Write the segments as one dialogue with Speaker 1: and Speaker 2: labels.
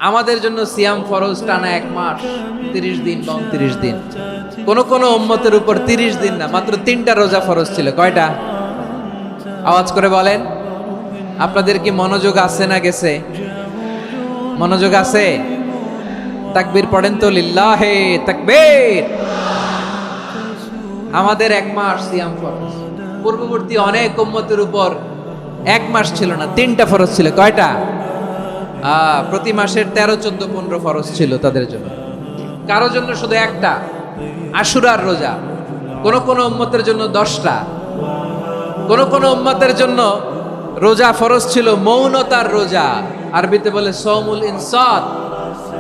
Speaker 1: আমাদের জন্য সিয়াম ফরজ টানা 1 মাস 30 দিন বা 29 দিন। কোন কোন উম্মতের উপর 30 দিন না, মাত্র 3টা রোজা ফরজ ছিল। কয়টা? আওয়াজ করে বলেন। আপনাদের কি মনোযোগ আছে না গেছে? মনোযোগ আছে? তাকবীর পড়েন তো, লিল্লাহে তাকবীর। আমাদের 1 মাস সিয়াম ফরজ। পূর্ববর্তী অনেক উম্মতের উপর 1 মাস ছিল না, 3টা ফরজ ছিল। কয়টা? প্রতি মাসের 13, 14, 15 ফরজ ছিল তাদের জন্য। কারো জন্য শুধু একটা, আশুরার রোজা। কোন কোন উম্মতের জন্য 10টা। কোন কোন উম্মতের জন্য রোজা ফরজ ছিল মৌনতার রোজা, আরবিতে বলে সৌমুল ইনসাত,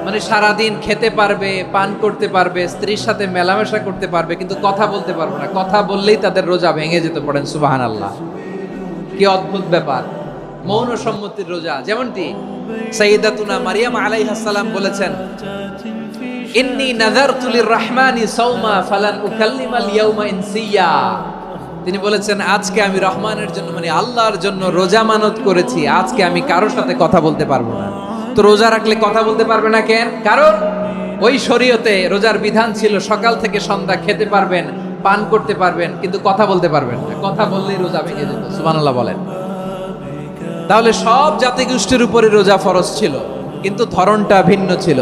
Speaker 1: মানে সারাদিন খেতে পারবে, পান করতে পারবে, স্ত্রীর সাথে মেলামেশা করতে পারবে, কিন্তু কথা বলতে পারবে না। কথা বললেই তাদের রোজা ভেঙে যেতে। পড়েন সুবহানাল্লাহ। কি অদ্ভুত ব্যাপার! মৌন সম্মতির রোজা। যেমনটি সাইয়্যিদাতুনা মারিয়াম আলাইহিস সালাম বলেছেন, ইন্নী নাযারতু লির-রাহমানি সাওমা ফালান উকাল্লিমাল ইয়াওমা ইনসিয়া। তিনি বলেছেন, আজকে আমি রহমানের জন্য, মানে আল্লাহর জন্য রোজা মানত করেছি, আজকে আমি কারোর সাথে কথা বলতে পারবো না। তো রোজা রাখলে কথা বলতে পারবে না কেন? কারণ ওই শরীয়তে রোজার বিধান ছিল সকাল থেকে সন্ধ্যা খেতে পারবেন, পান করতে পারবেন, কিন্তু কথা বলতে পারবেন না। কথা বললেই রোজা ভেঙে যেত। সুবহানাল্লাহ বলেন। তাহলে সব জাতিগোষ্ঠীর উপরে রোজা ফরজ ছিল, কিন্তু ধরনটা ভিন্ন ছিল।